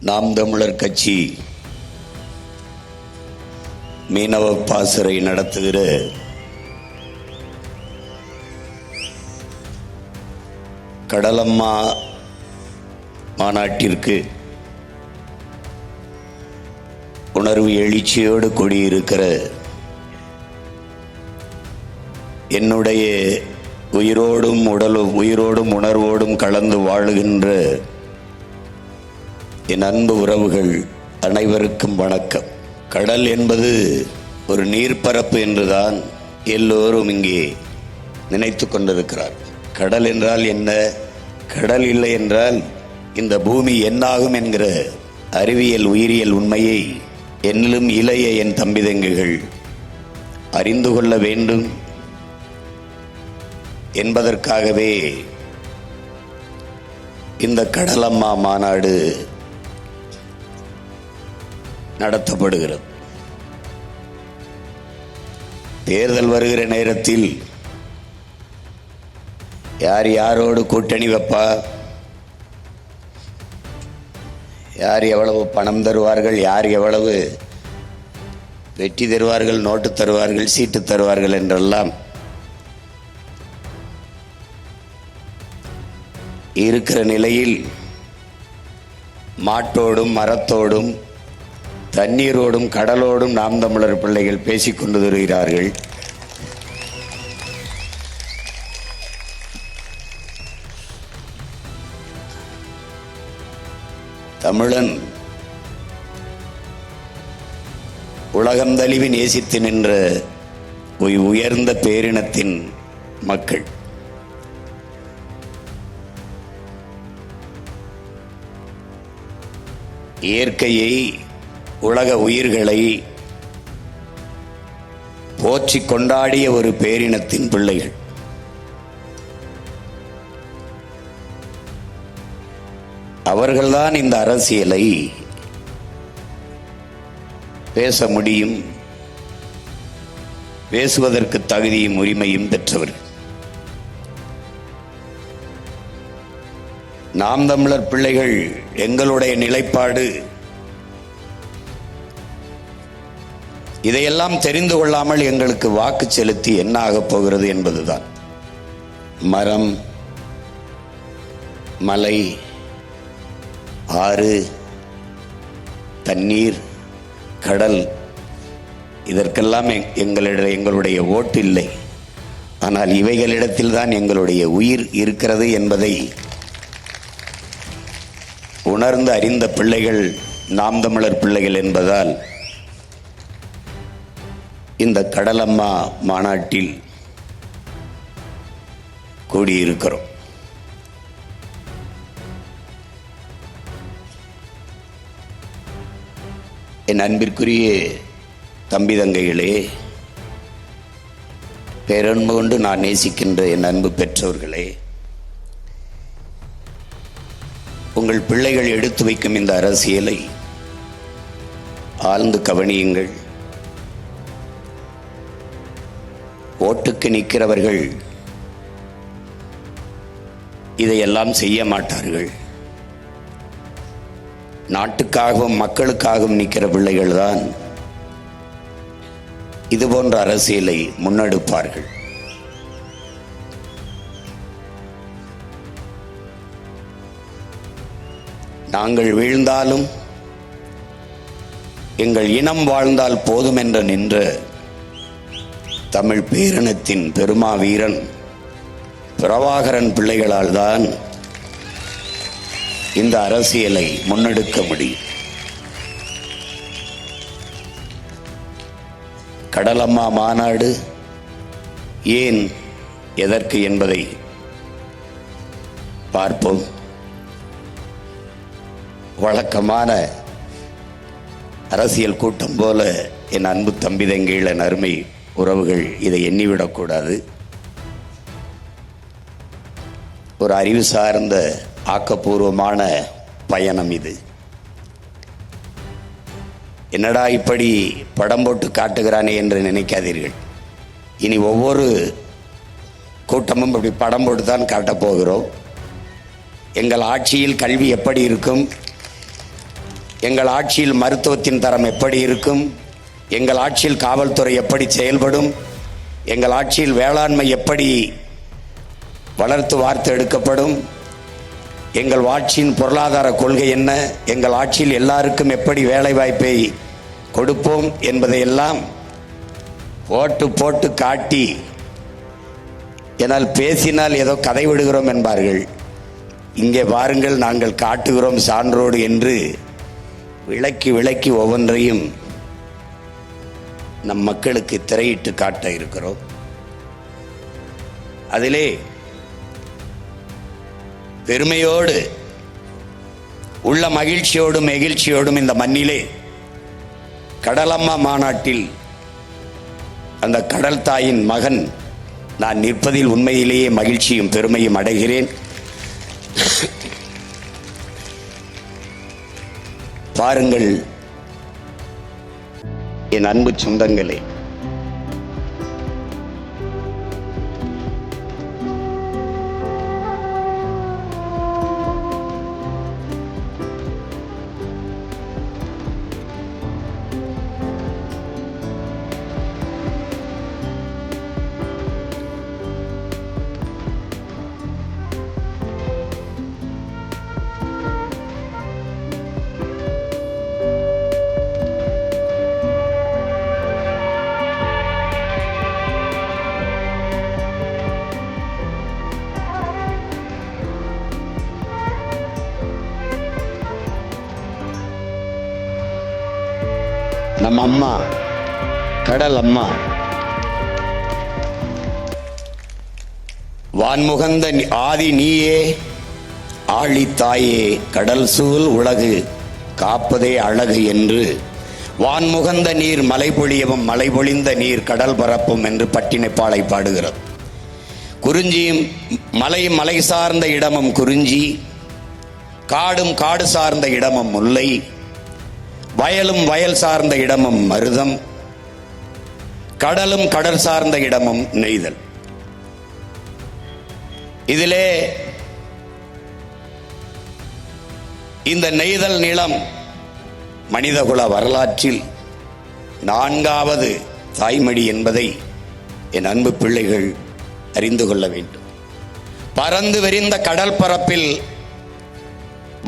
நாம் தமிழர் கட்சி மீனவ பாசறை நடத்துகிற கடலம்மா மாநாட்டிற்கு உணர்வு எழுச்சியோடு கூடியிருக்கிற என்னுடைய உயிரோடும் உணர்வோடும் கலந்து வாழுகின்ற என் அன்பு உறவுகள் அனைவருக்கும் வணக்கம். கடல் என்பது ஒரு நீர்ப்பரப்பு என்றுதான் எல்லோரும் இங்கே நினைத்து கொண்டிருக்கிறார். கடல் என்றால் என்ன? கடல் இல்லை என்றால் இந்த பூமி என்னாகும் என்கிற அறிவியல் உயிரியல் உண்மையை என்னிலும் இளைய என் தம்பிதங்கைகள் அறிந்து கொள்ள வேண்டும் என்பதற்காகவே இந்த கடலம்மா மாநாடு நடத்தப்படுகிறது. தேர்தல் வருகிற நேரத்தில் யார் யாரோடு கூட்டணி வைப்பா, யார் எவ்வளவு பணம் தருவார்கள், யார் எவ்வளவு வெற்றி தருவார்கள், நோட்டு தருவார்கள், சீட்டு தருவார்கள் என்றெல்லாம் இருக்கிற நிலையில் மாட்டோடும் மரத்தோடும் தண்ணீரோடும் கடலோடும் நாம் தமிழர் பிள்ளைகள் பேசிக்கொண்டு வருகிறார்கள். தமிழன் உலகம் தழுவி நேசித்து நின்ற உயர்ந்த பேரினத்தின் மக்கள். இயற்கையை, உலக உயிர்களை போற்றி கொண்டாடிய ஒரு பேரினத்தின் பிள்ளைகள். அவர்கள்தான் இந்த அரசியலை பேச முடியும், பேசுவதற்கு தகுதியும் உரிமையும் பெற்றவர்கள். நாம் தமிழர் பிள்ளைகள் எங்களுடைய நிலைப்பாடு இதையெல்லாம் தெரிந்து கொள்ளாமல் எங்களுக்கு வாக்கு செலுத்தி என்ன ஆகப் போகிறது என்பதுதான். மரம், மலை, ஆறு, தண்ணீர், கடல், இதற்கெல்லாம் எங்களுடைய ஓட்டு இல்லை. ஆனால் இவைகளிடத்தில் தான் எங்களுடைய உயிர் இருக்கிறது என்பதை உணர்ந்து அறிந்த பிள்ளைகள் நாம் தமிழர் பிள்ளைகள் என்பதால் இந்த கடலம்மா மாநாட்டில் கூடியிருக்கிறோம். என் அன்பிற்குரிய தம்பி தங்கைகளே, பேரன்பு கொண்டு நான் நேசிக்கின்ற என் அன்பு பெற்றோர்களே, உங்கள் பிள்ளைகள் எடுத்து வைக்கும் இந்த அரசியலை ஆழ்ந்து கவனியுங்கள். ஓட்டுக்கு நிற்கிறவர்கள் இதையெல்லாம் செய்ய மாட்டார்கள். நாட்டுக்காகவும் மக்களுக்காகவும் நிற்கிற பிள்ளைகள் தான் இது போன்ற அரசியலை முன்னெடுப்பார்கள். நாங்கள் வீழ்ந்தாலும் எங்கள் இனம் வாழ்ந்தால் போதும் என்று நின்ற தமிழ் பேரினத்தின் பெருமா வீரன் பிரபாகரன் பிள்ளைகளால் தான் இந்த அரசியலை முன்னெடுக்க முடியும். கடலம்மா மாநாடு ஏன், எதற்கு என்பதை பார்ப்போம். வழக்கமான அரசியல் கூட்டம் போல என் அன்பு தம்பி தங்கைகள், என் அருமை உறவுகள் இதை எண்ணிவிடக்கூடாது. ஒரு அறிவு சார்ந்த ஆக்கப்பூர்வமான பயணம் இது. என்னடா இப்படி படம் போட்டு காட்டுகிறானே என்று நினைக்காதீர்கள். இனி ஒவ்வொரு கூட்டமும் இப்படி படம் போட்டு தான் காட்டப் போகிறோம். எங்கள் ஆட்சியில் கல்வி எப்படி இருக்கும், எங்கள் ஆட்சியில் மருத்துவத்தின் தரம் எப்படி இருக்கும், எங்கள் ஆட்சியில் காவல்துறை எப்படி செயல்படும், எங்கள் ஆட்சியில் வேளாண்மை எப்படி வளர்த்து வார்த்து எடுக்கப்படும், எங்கள் ஆட்சியின் பொருளாதார கொள்கை என்ன, எங்கள் ஆட்சியில் எல்லாருக்கும் எப்படி வேலை வாய்ப்பை கொடுப்போம் என்பதையெல்லாம் போட்டு போட்டு காட்டி, என்னால் பேசினால் ஏதோ கதை விடுகிறோம் என்பார்கள், இங்கே பாருங்கள் நாங்கள் காட்டுகிறோம் சான்றோடு என்று விளக்கி விளக்கி ஒவ்வொன்றையும் நம் மக்களுக்கு திரையிட்டு காட்ட இருக்கிறோம். அதிலே பெருமையோடு உள்ள மகிழ்ச்சியோடும் நெகிழ்ச்சியோடும் இந்த மண்ணிலே கடலம்மா மாநாட்டில் அந்த கடல் தாயின் மகன் நான் நிற்பதில் உண்மையிலேயே மகிழ்ச்சியும் பெருமையும் அடைகிறேன். பாருங்கள் என் அன்பு சொந்தங்களே, நம்ம அம்மா கடல் அம்மா வான்முகந்த ஆதி நீயே ஆழி தாயே கடல் சூழ் உலகு காப்பதே அழகு என்று வான்முகந்த நீர் மலை பொழியவும் மலை பொழிந்த நீர் கடல் பரப்பும் என்று பட்டினைப்பாலை பாடுகிறது. குறிஞ்சியும் மலையும் மலை சார்ந்த இடமும் குறிஞ்சி, காடும் காடு சார்ந்த இடமும் முல்லை, வயலும் வயல் சார்ந்த இடமும் மருதம், கடலும் கடல் சார்ந்த இடமும் நெய்தல். இதிலே இந்த நெய்தல் நிலம் மனிதகுல வரலாற்றில் 4வது தாய்மடி என்பதை என் அன்பு பிள்ளைகள் அறிந்து கொள்ள வேண்டும். பறந்து விரிந்த கடல் பரப்பில்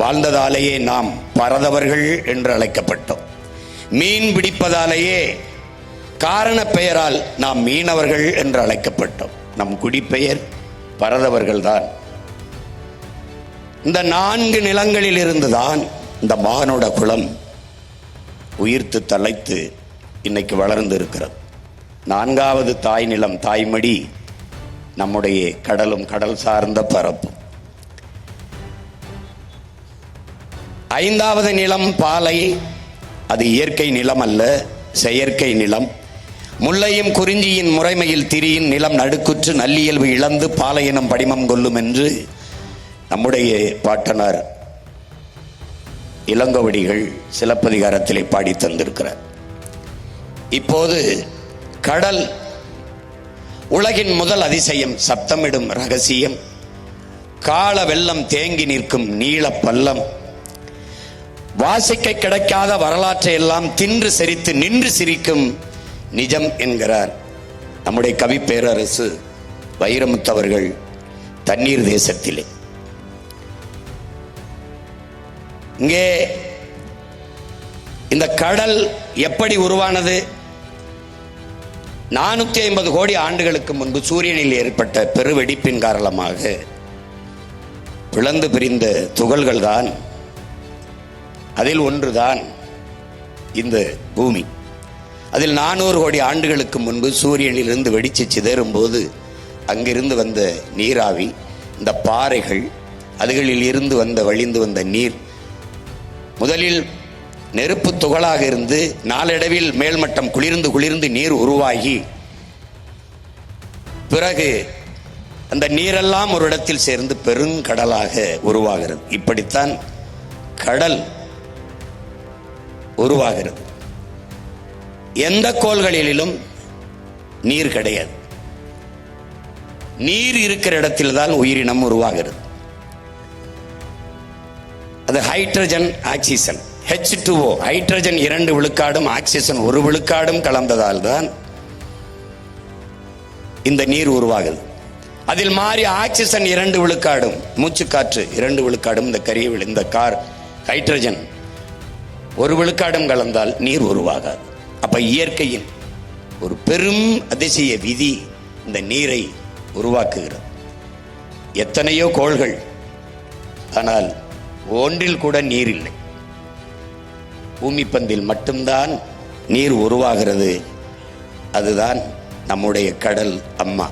வாழ்ந்ததாலேயே நாம் பரதவர்கள் என்று அழைக்கப்பட்டோம். மீன் பிடிப்பதாலேயே காரண பெயரால் நாம் மீனவர்கள் என்று அழைக்கப்பட்டோம். நம் குடிப்பெயர் பரதவர்கள்தான். இந்த 4 நிலங்களில் இருந்துதான் இந்த மானுட குலம் உயிர்த்து தலைத்து இன்னைக்கு வளர்ந்து இருக்கிறது. 4வது தாய் நிலம் தாய்மடி நம்முடைய கடலும் கடல் சார்ந்த பரப்பு. 5வது நிலம் பாலை. அது இயற்கை நிலம் அல்ல, செயற்கை நிலம். முல்லையும் குறிஞ்சியின் முறைமையில் திரியின் நிலம் நடுக்குற்று நல்லியல்பு இழந்து பாலையினம் படிமம் கொள்ளும் என்று நம்முடைய பாட்டனார் இளங்கோவடிகள் சிலப்பதிகாரத்திலே பாடி தந்திருக்கிறார். இப்போது கடல் உலகின் முதல் அதிசயம், சப்தமிடும் ரகசியம், கால வெள்ளம் தேங்கி நிற்கும் நீள பள்ளம், வாசிக்க கிடைக்காத வரலாற்றை எல்லாம் தின்று செரித்து நின்று சிரிக்கும் நிஜம் என்கிறார் நம்முடைய கவி பேரரசு வைரமுத்து அவர்கள் தண்ணீர் தேசத்திலே. இங்கே இந்த கடல் எப்படி உருவானது? 450 கோடி ஆண்டுகளுக்கு முன்பு சூரியனில் ஏற்பட்ட பெருவெடிப்பின் காரணமாக பிளந்து பிரிந்த துகள்கள் தான். அதில் ஒன்றுதான் இந்த பூமி. அதில் 400 கோடி ஆண்டுகளுக்கு முன்பு சூரியனிலிருந்து வெடிச்சு சிதறும் போது அங்கிருந்து வந்த நீராவி, இந்த பாறைகள், அதுகளில் இருந்து வழிந்து வந்த நீர் முதலில் நெருப்பு துகளாக இருந்து நாளடைவில் மேல்மட்டம் குளிர்ந்து குளிர்ந்து நீர் உருவாகி பிறகு அந்த நீரெல்லாம் ஒரு இடத்தில் சேர்ந்து பெருங்கடலாக உருவாகிறது. இப்படித்தான் கடல் உருவாகிறது. எந்த கோள்களிலும் நீர் கிடையாது. நீர் இருக்கிற இடத்தில் தான் உயிரினம் உருவாகிறது. அது ஹைட்ரஜன், ஆக்சிஜன் H2O ஹைட்ரஜன் 2 விழுக்காடும் ஆக்சிஜன் 1 விழுக்காடும் கலந்ததால் தான் இந்த நீர் உருவாகுது. அதில் மாறி ஆக்சிஜன் 2 விழுக்காடும் மூச்சுக்காற்று 2 விழுக்காடும் இந்த கரியவில் இந்த கார் ஹைட்ரஜன் 1 விழுக்காடும் கலந்தால் நீர் உருவாகாது. அப்ப இயற்கையின் ஒரு பெரும் அதிசய விதி இந்த நீரை உருவாக்குகிறது. எத்தனையோ கோள்கள், ஆனால் ஒன்றில் கூட நீர் இல்லை. பூமி பந்தில் மட்டும்தான் நீர் உருவாகிறது. அதுதான் நம்முடைய கடல் அம்மா.